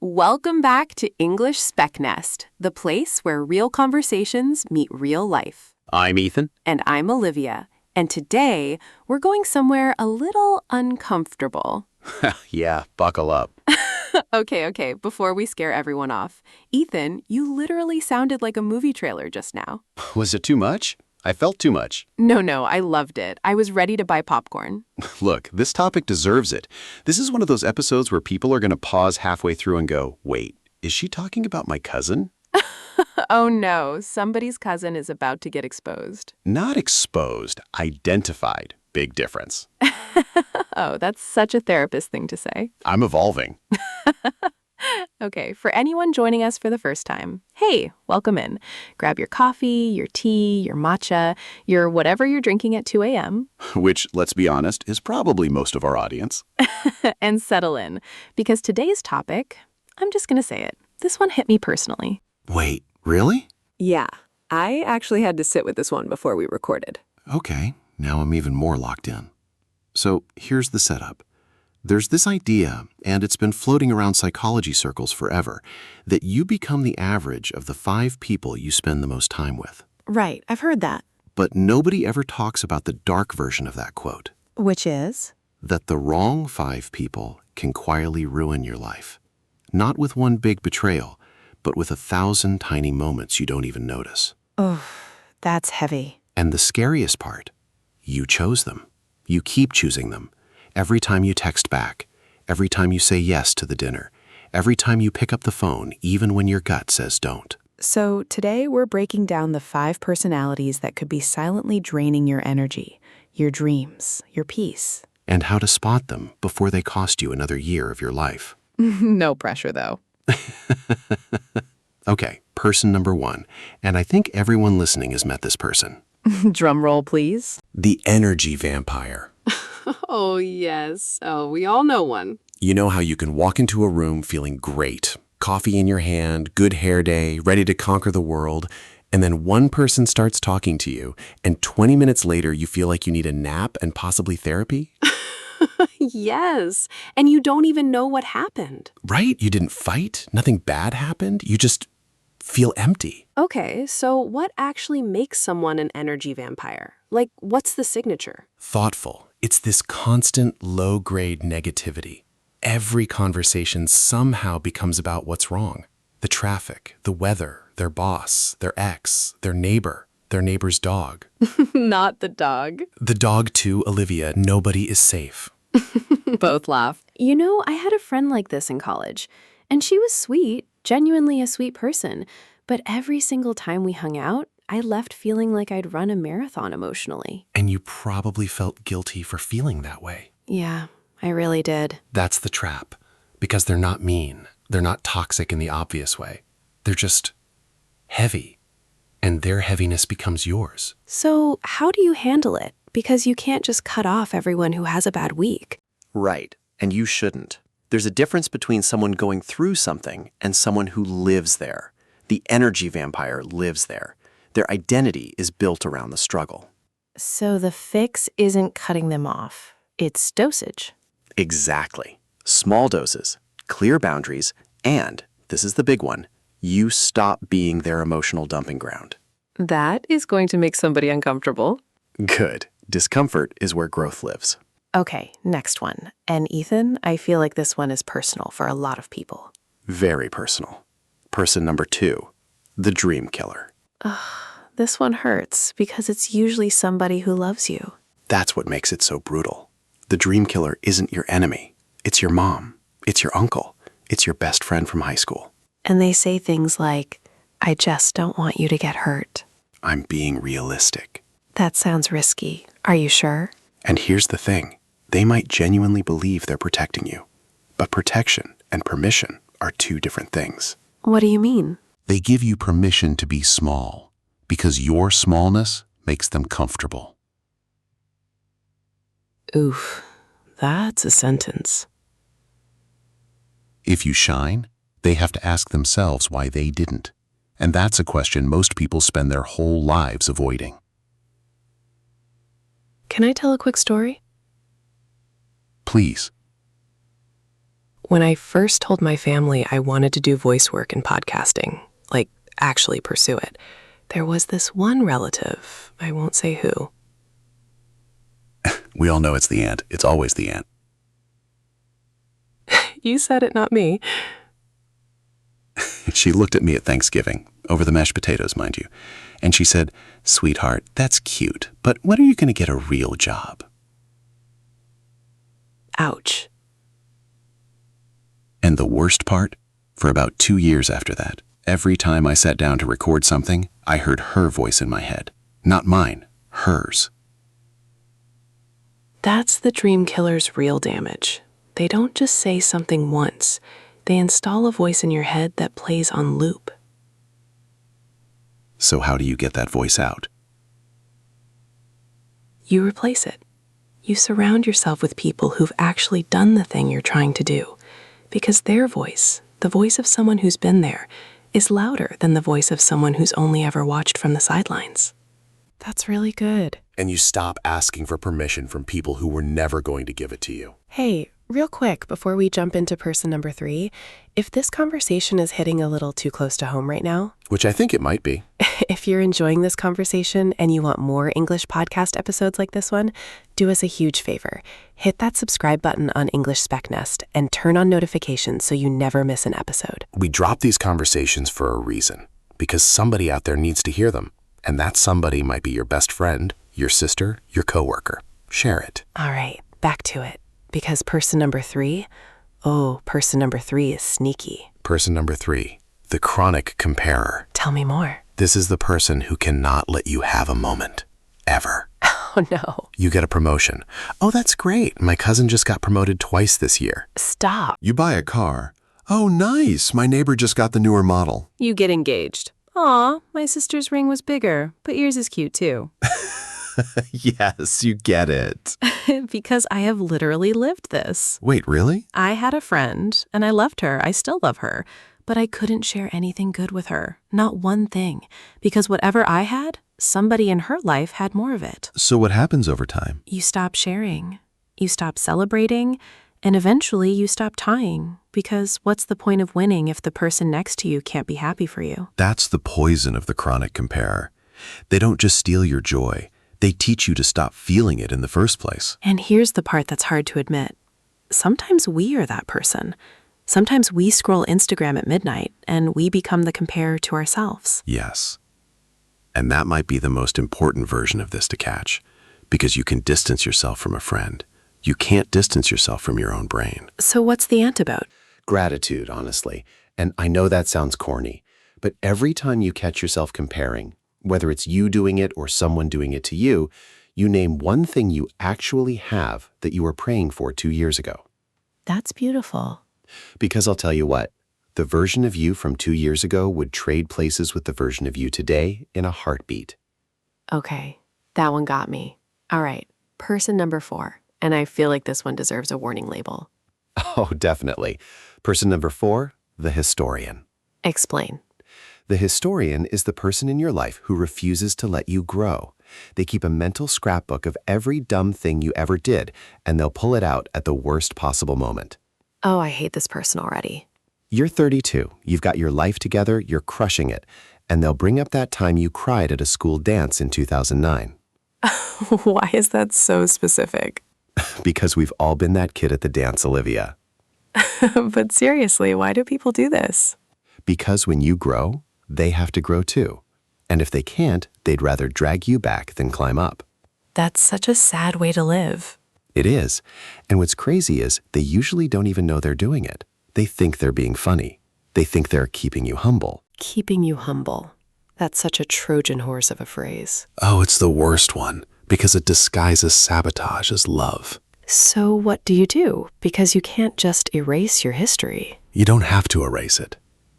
Welcome back to English SpekNest, the place where real conversations meet real life. I'm Ethan. And I'm Olivia. And today, we're going somewhere a little uncomfortable. Yeah, buckle up. Okay, before we scare everyone off. Ethan, you literally sounded like a movie trailer just now. Was it too much? I felt too much. No, I loved it. I was ready to buy popcorn. Look, this topic deserves it. This is one of those episodes where people are going to pause halfway through and go, wait, is she talking about my cousin? Oh no, somebody's cousin is about to get exposed. Not exposed, identified. Big difference. Oh, that's such a therapist thing to say. I'm evolving. Okay, for anyone joining us for the first time, hey, welcome in. Grab your coffee, your tea, your matcha, your whatever you're drinking at 2 a.m. Which, let's be honest, is probably most of our audience. and settle in, because today's topic, I'm just going to say it, this one hit me personally. Wait, really? Yeah, I actually had to sit with this one before we recorded. Okay, now I'm even more locked in. So here's the setup. There's this idea, and it's been floating around psychology circles forever, that you become the average of the 5 people you spend the most time with. Right, I've heard that. But nobody ever talks about the dark version of that quote. Which is? That the wrong 5 people can quietly ruin your life. Not with one big betrayal, but with 1,000 tiny moments you don't even notice. Oh, that's heavy. And the scariest part, you chose them. You keep choosing them. Every time you text back, every time you say yes to the dinner, every time you pick up the phone, even when your gut says don't. So today we're breaking down the 5 personalities that could be silently draining your energy, your dreams, your peace. And how to spot them before they cost you another year of your life. No pressure, though. Okay, person number 1, and I think everyone listening has met this person. Drum roll, please. The energy vampire. Oh, yes. Oh, we all know one. You know how you can walk into a room feeling great, coffee in your hand, good hair day, ready to conquer the world, and then one person starts talking to you, and 20 minutes later you feel like you need a nap and possibly therapy? Yes, and you don't even know what happened. Right? You didn't fight, nothing bad happened, you just feel empty. Okay, so what actually makes someone an energy vampire? Like, what's the signature? Thoughtful. It's this constant low-grade negativity. Every conversation somehow becomes about what's wrong. The traffic, the weather, their boss, their ex, their neighbor's dog. Not the dog. The dog too, Olivia. Nobody is safe. Both laugh. You know, I had a friend like this in college, and she was sweet, genuinely a sweet person, but every single time we hung out, I left feeling like I'd run a marathon emotionally. And you probably felt guilty for feeling that way. Yeah, I really did. That's the trap. Because they're not mean. They're not toxic in the obvious way. They're just heavy. And their heaviness becomes yours. So how do you handle it? Because you can't just cut off everyone who has a bad week. Right, and you shouldn't. There's a difference between someone going through something and someone who lives there. The energy vampire lives there. Their identity is built around the struggle. So the fix isn't cutting them off. It's dosage. Exactly. Small doses, clear boundaries, and, this is the big one, you stop being their emotional dumping ground. That is going to make somebody uncomfortable. Good. Discomfort is where growth lives. Okay, next one. And Ethan, I feel like this one is personal for a lot of people. Very personal. Person number 2, the dream killer. This one hurts because it's usually somebody who loves you. That's what makes it so brutal. The dream killer isn't your enemy. It's your mom. It's your uncle. It's your best friend from high school. And they say things like, I just don't want you to get hurt. I'm being realistic. That sounds risky. Are you sure? And here's the thing. They might genuinely believe they're protecting you. But protection and permission are 2 different things. What do you mean? They give you permission to be small because your smallness makes them comfortable. Oof, that's a sentence. If you shine, they have to ask themselves why they didn't. And that's a question most people spend their whole lives avoiding. Can I tell a quick story? Please. When I first told my family I wanted to do voice work and podcasting, like actually pursue it, there was this one relative, I won't say who. We all know it's the aunt. It's always the aunt. You said it, not me. She looked at me at Thanksgiving, over the mashed potatoes, mind you, and she said, "Sweetheart, that's cute, but when are you going to get a real job?" Ouch. And the worst part? For about 2 years after that, every time I sat down to record something, I heard her voice in my head. Not mine, hers. That's the dream killer's real damage. They don't just say something once. They install a voice in your head that plays on loop. So how do you get that voice out? You replace it. You surround yourself with people who've actually done the thing you're trying to do, because their voice, the voice of someone who's been there, is louder than the voice of someone who's only ever watched from the sidelines. That's really good. And you stop asking for permission from people who were never going to give it to you. Hey, real quick, before we jump into person number 3, if this conversation is hitting a little too close to home right now, Which I think it might be. if you're enjoying this conversation and you want more English podcast episodes like this one, do us a huge favor. Hit that subscribe button on English SpekNest and turn on notifications so you never miss an episode. We drop these conversations for a reason, because somebody out there needs to hear them. And that somebody might be your best friend, your sister, your coworker. Share it. All right, back to it. Because person number 3 is sneaky. Person number 3, the chronic comparer. Tell me more. This is the person who cannot let you have a moment. Ever. Oh no. You get a promotion. Oh, that's great. My cousin just got promoted twice this year. Stop. You buy a car. Oh, nice. My neighbor just got the newer model. You get engaged. Aw, my sister's ring was bigger, but yours is cute too. Yes, you get it. Because I have literally lived this. Wait, really? I had a friend, and I loved her. I still love her. But I couldn't share anything good with her. Not one thing. Because whatever I had, somebody in her life had more of it. So what happens over time? You stop sharing. You stop celebrating. And eventually you stop tying. Because what's the point of winning if the person next to you can't be happy for you? That's the poison of the chronic comparer. They don't just steal your joy. They teach you to stop feeling it in the first place. And here's the part that's hard to admit. Sometimes we are that person. Sometimes we scroll Instagram at midnight and we become the comparer to ourselves. Yes. And that might be the most important version of this to catch, because you can distance yourself from a friend. You can't distance yourself from your own brain. So what's the antidote? Gratitude, honestly. And I know that sounds corny, but every time you catch yourself comparing, whether it's you doing it or someone doing it to you, you name one thing you actually have that you were praying for 2 years ago. That's beautiful. Because I'll tell you what, the version of you from 2 years ago would trade places with the version of you today in a heartbeat. Okay, that one got me. All right, person number 4. And I feel like this one deserves a warning label. Oh, definitely. Person number 4, the historian. Explain. The historian is the person in your life who refuses to let you grow. They keep a mental scrapbook of every dumb thing you ever did, and they'll pull it out at the worst possible moment. Oh, I hate this person already. You're 32, you've got your life together, you're crushing it, and they'll bring up that time you cried at a school dance in 2009. Why is that so specific? Because we've all been that kid at the dance, Olivia. But seriously, why do people do this? Because when you grow, they have to grow too. And if they can't, they'd rather drag you back than climb up. That's such a sad way to live. It is. And what's crazy is they usually don't even know they're doing it. They think they're being funny. They think they're keeping you humble. Keeping you humble. That's such a Trojan horse of a phrase. Oh, it's the worst one, because it disguises sabotage as love. So what do you do? Because you can't just erase your history. You don't have to erase it.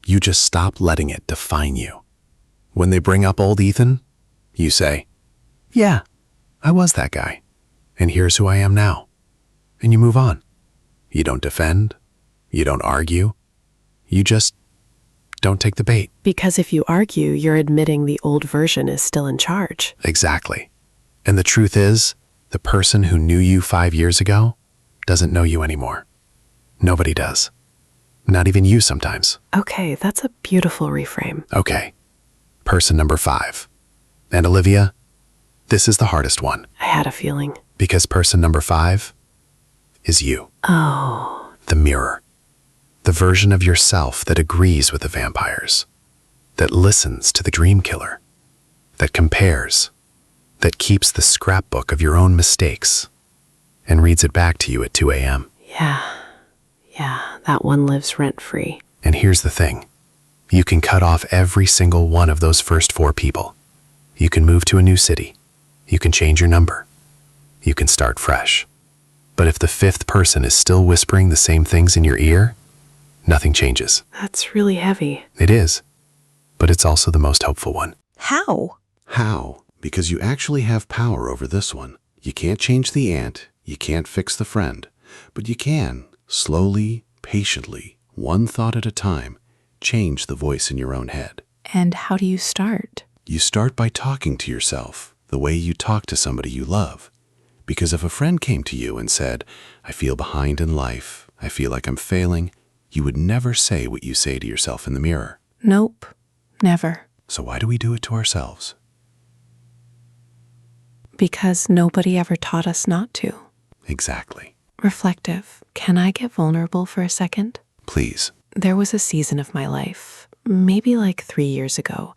You just stop letting it define you. When they bring up old Ethan, you say, "Yeah, I was that guy, and here's who I am now." And you move on. You don't defend. You don't argue. You just don't take the bait. Because if you argue, you're admitting the old version is still in charge. Exactly. And the truth is, the person who knew you 5 years ago doesn't know you anymore. Nobody does. Not even you sometimes. Okay, that's a beautiful reframe. Okay. Person number 5. And Olivia, this is the hardest one. I had a feeling. Because person number 5 is you. Oh. The mirror. The version of yourself that agrees with the vampires. That listens to the dream killer. That compares. That keeps the scrapbook of your own mistakes. And reads it back to you at 2 a.m. Yeah, that one lives rent-free. And here's the thing. You can cut off every single one of those first 4 people. You can move to a new city. You can change your number. You can start fresh. But if the 5th person is still whispering the same things in your ear, nothing changes. That's really heavy. It is. But it's also the most hopeful one. How? How? Because you actually have power over this one. You can't change the ant, you can't fix the friend, but you can, slowly, patiently, one thought at a time, change the voice in your own head. And how do you start? You start by talking to yourself the way you talk to somebody you love. Because if a friend came to you and said, I feel behind in life, I feel like I'm failing, you would never say what you say to yourself in the mirror. Nope, never. So why do we do it to ourselves? Because nobody ever taught us not to. Exactly. Reflective. Can I get vulnerable for a second? Please. There was a season of my life, maybe like 3 years ago,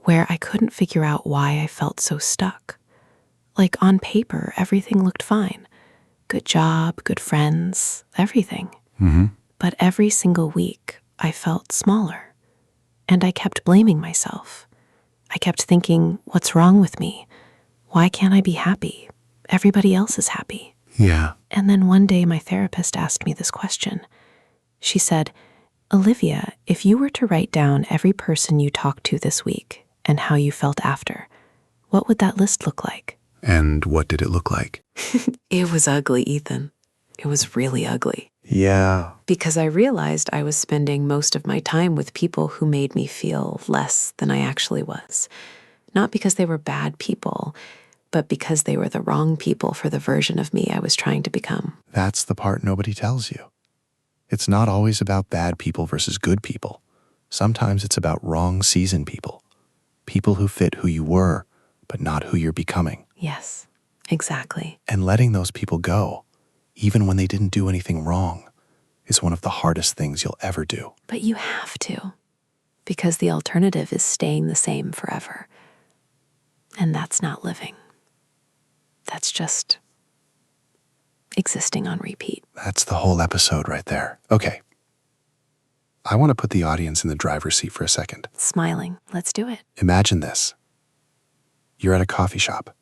where I couldn't figure out why I felt so stuck. Like on paper, everything looked fine. Good job, good friends, everything. But every single week, I felt smaller. And I kept blaming myself. I kept thinking, what's wrong with me? Why can't I be happy? Everybody else is happy. Yeah. And then one day my therapist asked me this question. She said, Olivia, if you were to write down every person you talked to this week and how you felt after, what would that list look like? And what did it look like? It was ugly, Ethan. It was really ugly. Yeah. Because I realized I was spending most of my time with people who made me feel less than I actually was. Not because they were bad people, but because they were the wrong people for the version of me I was trying to become. That's the part nobody tells you. It's not always about bad people versus good people. Sometimes it's about wrong season people. People who fit who you were, but not who you're becoming. Yes, exactly. And letting those people go, even when they didn't do anything wrong, is one of the hardest things you'll ever do. But you have to, because the alternative is staying the same forever. And that's not living. That's just existing on repeat. That's the whole episode right there. Okay. I want to put the audience in the driver's seat for a second. Smiling. Let's do it. Imagine this. You're at a coffee shop,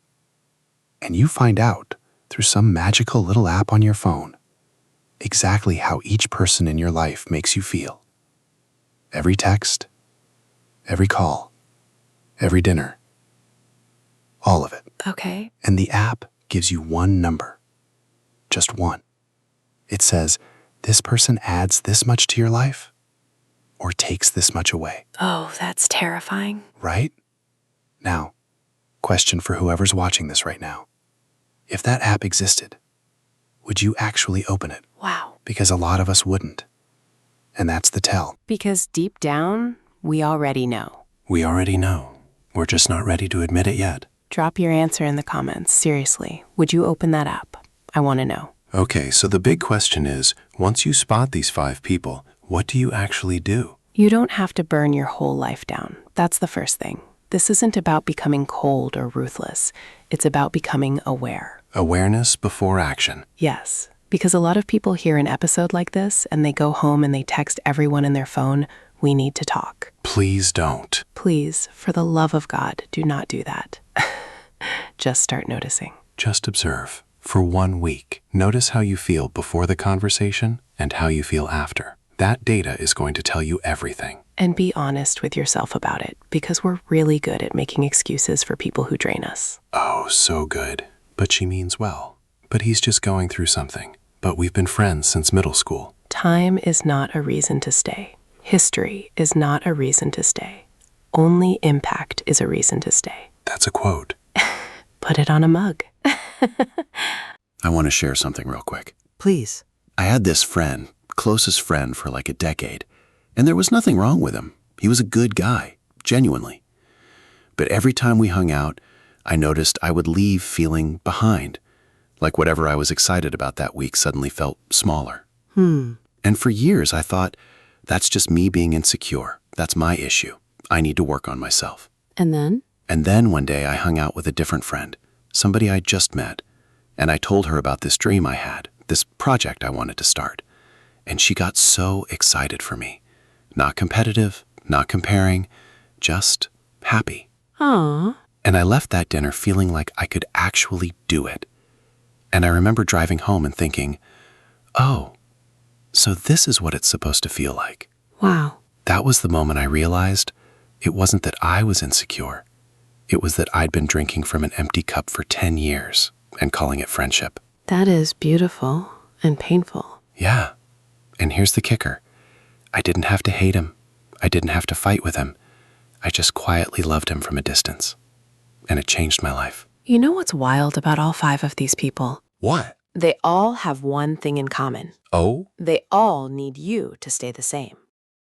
and you find out through some magical little app on your phone exactly how each person in your life makes you feel. Every text, every call, every dinner, all of it. Okay. And the app gives you one number, just one. It says, this person adds this much to your life or takes this much away, Oh, that's terrifying. right? Now, question for whoever's watching this right now. If that app existed, would you actually open it? Wow. Because a lot of us wouldn't. And that's the tell. Because deep down, we already know. We already know. We're just not ready to admit it yet. Drop your answer in the comments. Seriously, would you open that app? I want to know. Okay, so the big question is, once you spot these 5 people, what do you actually do? You don't have to burn your whole life down. That's the first thing. This isn't about becoming cold or ruthless. It's about becoming aware. Awareness before action. Yes, because a lot of people hear an episode like this and they go home and they text everyone in their phone, we need to talk. Please don't. Please, for the love of God, do not do that. Just start noticing. Just observe. For 1 week, notice how you feel before the conversation and how you feel after. That data is going to tell you everything. And be honest with yourself about it, because we're really good at making excuses for people who drain us. Oh, so good. But she means well. But he's just going through something. But we've been friends since middle school. Time is not a reason to stay. History is not a reason to stay. Only impact is a reason to stay. That's a quote. Put it on a mug. I want to share something real quick. Please. I had this friend, closest friend for like a decade, and there was nothing wrong with him. He was a good guy, genuinely. But every time we hung out, I noticed I would leave feeling behind, like whatever I was excited about that week suddenly felt smaller. And for years I thought, that's just me being insecure. That's my issue. I need to work on myself. And then? And then one day I hung out with a different friend, somebody I just met, and I told her about this dream I had, this project I wanted to start. And she got so excited for me. Not competitive, not comparing, just happy. Aw. And I left that dinner feeling like I could actually do it. And I remember driving home and thinking, oh, so this is what it's supposed to feel like. Wow. That was the moment I realized it wasn't that I was insecure. It was that I'd been drinking from an empty cup for 10 years and calling it friendship. That is beautiful and painful. Yeah. And here's the kicker. I didn't have to hate him. I didn't have to fight with him. I just quietly loved him from a distance. And it changed my life. You know what's wild about all 5 of these people? What? They all have one thing in common. Oh? They all need you to stay the same.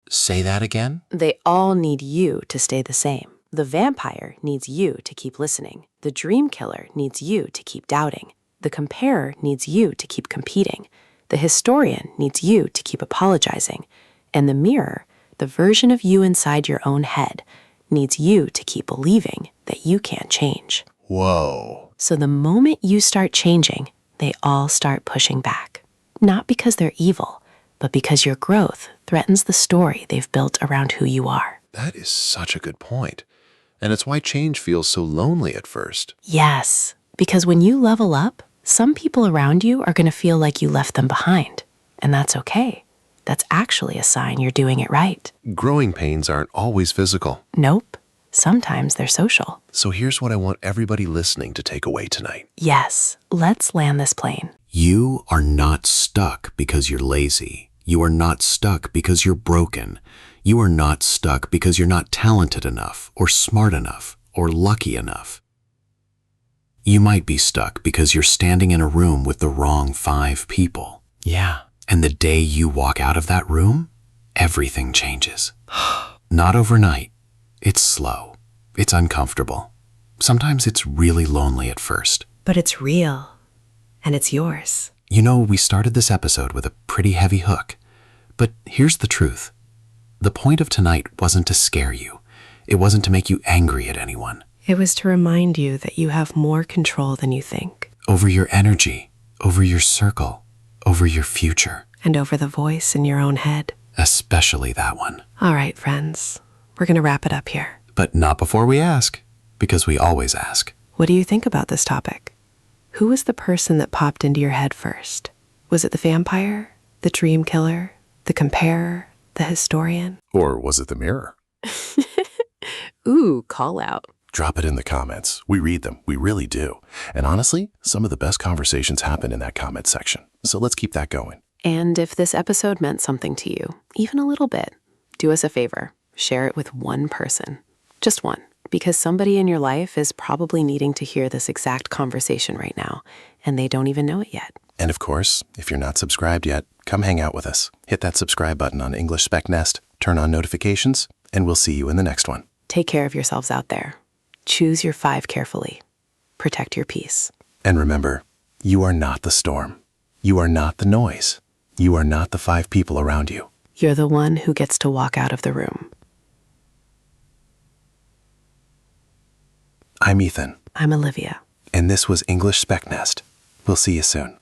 Say that again? They all need you to stay the same. The vampire needs you to keep listening. The dream killer needs you to keep doubting. The comparer needs you to keep competing. The historian needs you to keep apologizing. And the mirror, the version of you inside your own head, needs you to keep believing that you can't change. Whoa. So the moment you start changing, they all start pushing back. Not because they're evil, but because your growth threatens the story they've built around who you are. That is such a good point. And it's why change feels so lonely at first. Yes, because when you level up, some people around you are going to feel like you left them behind. And that's okay. That's actually a sign you're doing it right. Growing pains aren't always physical. Nope. Sometimes they're social. So here's what I want everybody listening to take away tonight. Yes, let's land this plane. You are not stuck because you're lazy. You are not stuck because you're broken. You are not stuck because you're not talented enough or smart enough or lucky enough. You might be stuck because you're standing in a room with the wrong 5 people. Yeah. And the day you walk out of that room, everything changes. Not overnight. It's slow. It's uncomfortable. Sometimes it's really lonely at first. But it's real. And it's yours. You know, we started this episode with a pretty heavy hook. But here's the truth. The point of tonight wasn't to scare you. It wasn't to make you angry at anyone. It was to remind you that you have more control than you think. Over your energy, over your circle, over your future. And over the voice in your own head. Especially that one. All right, friends. We're going to wrap it up here. But not before we ask, because we always ask. What do you think about this topic? Who was the person that popped into your head first? Was it the vampire, the dream killer, the comparer, the historian? Or was it the mirror? Ooh, call out. Drop it in the comments. We read them. We really do. And honestly, some of the best conversations happen in that comment section. So let's keep that going. And if this episode meant something to you, even a little bit, do us a favor. Share it with one person. Just one. Because somebody in your life is probably needing to hear this exact conversation right now, and they don't even know it yet. And of course, if you're not subscribed yet, come hang out with us. Hit that subscribe button on English SpekNest, turn on notifications, and we'll see you in the next one. Take care of yourselves out there. Choose your 5 carefully. Protect your peace. And remember, you are not the storm. You are not the noise. You are not the 5 people around you. You're the one who gets to walk out of the room. I'm Ethan. I'm Olivia. And this was English SpekNest. We'll see you soon.